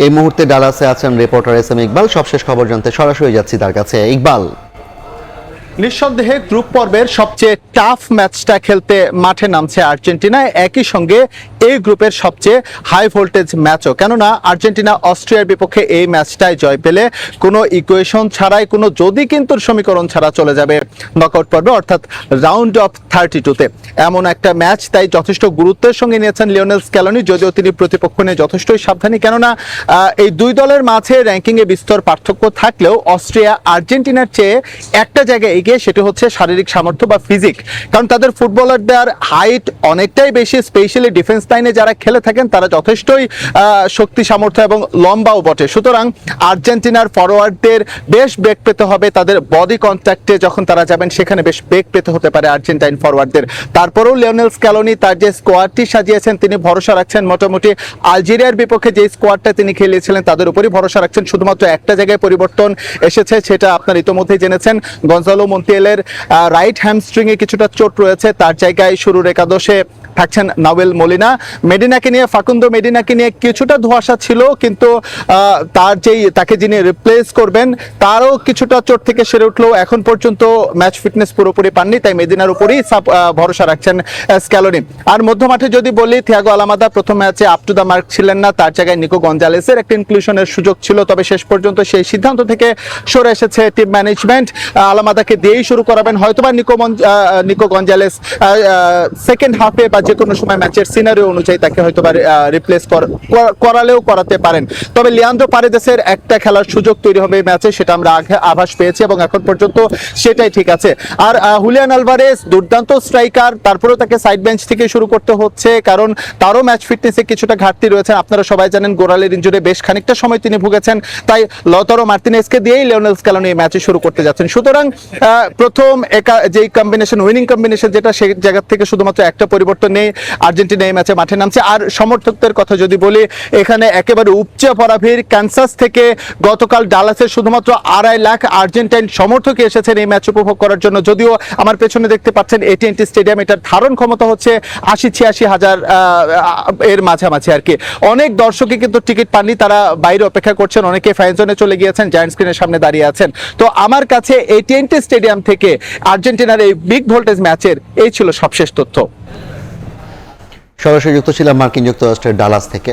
এই মুহূর্তে ডালাসে আছেন রিপোর্টার এস এম ইকবাল। সবশেষ খবর জানতে সরাসরি যাচ্ছি তার কাছে। ইকবাল, নিঃসন্দেহে গ্রুপ পর্বের সবচেয়ে টাফ ম্যাচটা খেলতে মাঠে নামছে আর্জেন্টিনা, একই সঙ্গে এই গ্রুপের সবচেয়ে হাই ভোল্টেজ ম্যাচও। কেননা আর্জেন্টিনা অস্ট্রিয়ার বিপক্ষে এই ম্যাচটায় জয় পেলে কোনো ইকুয়েশন ছাড়াই, কোনো যদি কিন্তু সমীকরণ ছাড়া চলে যাবে নকআউট পর্বে, অর্থাৎ রাউন্ড অফ 32-তে। এমন একটা ম্যাচ তাই যথেষ্ট গুরুত্বের সঙ্গে নিয়েছেন লিওনেল স্ক্যালোনি, যদিও তিনি প্রতিপক্ষ নিয়ে যথেষ্টই সাবধানী। কেননা এই দুই দলের মাঝে র্যাঙ্কিংয়ে বিস্তর পার্থক্য থাকলেও অস্ট্রিয়া আর্জেন্টিনার চেয়ে একটা জায়গায় এগিয়ে, সেটি হচ্ছে শারীরিক সামর্থ্য বা ফিজিক। কারণ তাদের ফুটবলারদের হাইট অনেকটাই বেশি, স্পেশালি ডিফেন্স লাইনে যারা খেলে থাকেন তারা যথেষ্টই শক্তি সামর্থ্য এবং লম্বাও বটে। সুতরাং আর্জেন্টিনার ফরওয়ার্ডদের বেশ বেগ পেতে হবে, তাদের বডি কন্ট্যাক্টে যখন তারা যাবেন সেখানে বেশ বেগ পেতে হতে পারে আর্জেন্টাইন ফরওয়ার্ডদের। তারপরেও লিওনেল স্ক্যালোনি তার যে স্কোয়াডটি সাজিয়েছেন, তিনি ভরসা রাখছেন মোটামুটি আলজেরিয়ার বিপক্ষে যে স্কোয়াডটা তিনি খেলিয়েছিলেন তাদের উপরই ভরসা রাখছেন। শুধুমাত্র একটা জায়গায় পরিবর্তন এসেছে, সেটা আপনার ইতোমধ্যেই জেনেছেন। গনজালো মন্টিয়েলের রাইট হ্যামস্ট্রিং এ কিছুটা চোট রয়েছে, তার জায়গায় শুরুর একাদশে থাকছেন নাওয়েল মোলিনা। মেডিনাকে নিয়ে, ফাকুন্দো মেডিনাকে নিয়ে কিছুটা ধোঁয়াশা ছিল, কিন্তু তাকে যিনি রিপ্লেস করবেন তারও কিছুটা চোট থেকে সেরে উঠলেও এখন পর্যন্ত ম্যাচ ফিটনেস পুরোপুরি পাননি, তাই মেদিনার উপরই ভরসা রাখছেন স্ক্যালোনি। আর মধ্যমাঠে যদি বলি, থিয়াগো আলামাদা প্রথম ম্যাচে আপ টু দ্য মার্ক ছিলেন না, তার জায়গায় নিকো গঞ্জালেসের একটা ইনক্লুশনের সুযোগ ছিল, তবে শেষ পর্যন্ত সেই সিদ্ধান্ত থেকে সরে এসেছে টিম ম্যানেজমেন্ট। আলামাদাকে দিয়েই শুরু করাবেন, হয়তোবা নিকো গঞ্জালেস সেকেন্ড হাফে বা যে কোনো সময় ম্যাচের সিনারিও অনুযায়ী তাকে হয়তোবা রিপ্লেস করালেও করাতে পারেন। তবে লিয়ান্দ্রো পারেদেসের একটা খেলার সুযোগ তৈরি হবে এই ম্যাচে, সেটা আমরা আগে আভাস পেয়েছি এবং এখন পর্যন্ত সেটাই ঠিক আছে। আর হুলিয়ান আলভারেজ দুর্দান্ত স্ট্রাইকার, তারপরেও তাকে সাইড বেঞ্চ থেকে শুরু করতে হচ্ছে, কারণ তারও ম্যাচ ফিটনেসে কিছুটা ঘাটতি রয়েছে। আপনারা সবাই জানেন গোরালের ইনজুরি বেশ খানিকটা সময় তিনি ভুগেছেন, তাই লতারো মার্তিনেজকে দিয়েই লিওনেল স্ক্যালোনি এই ম্যাচে শুরু করতে যাচ্ছেন। সুতরাং প্রথম যেই কম্বিনেশন, উইনিং কম্বিনেশন যেটা, সেই জায়গা থেকে শুধুমাত্র একটা পরিবর্তন নেই, আর্জেন্টিনা এই ম্যাচে মাঠে নামছে। আর সমর্থকদের কথা যদি বলি, এখানে একেবারে উপচে পড়া ভিড়। ক্যানসাস থেকে গতকাল ডালাসে শুধুমাত্র 2.5 লাখ আর্জেন্টাইন সমর্থক এসেছেন এই ম্যাচ উপভোগ করার জন্য। যদিও আমার পেছনে দেখতে পাচ্ছেন AT&T স্টেডিয়াম, এটার ধারণ ক্ষমতা হচ্ছে 80-86 হাজার এর মাঝামাঝি আর কি। অনেক দর্শকই কিন্তু টিকিট পাননি, তারা বাইরে অপেক্ষা করছেন, অনেকে ফ্যান জোনে চলে গিয়েছেন, জায়ান্ট স্ক্রিনের সামনে দাঁড়িয়ে আছেন। তো আমার কাছে AT&T স্টেডিয়াম থেকে আর্জেন্টিনার এই বিগ ভোল্টেজ ম্যাচের এই ছিল সবশেষ তথ্য। সরাসরি যুক্ত ছিলাম মার্কিন যুক্তরাষ্ট্রের ডালাস থেকে।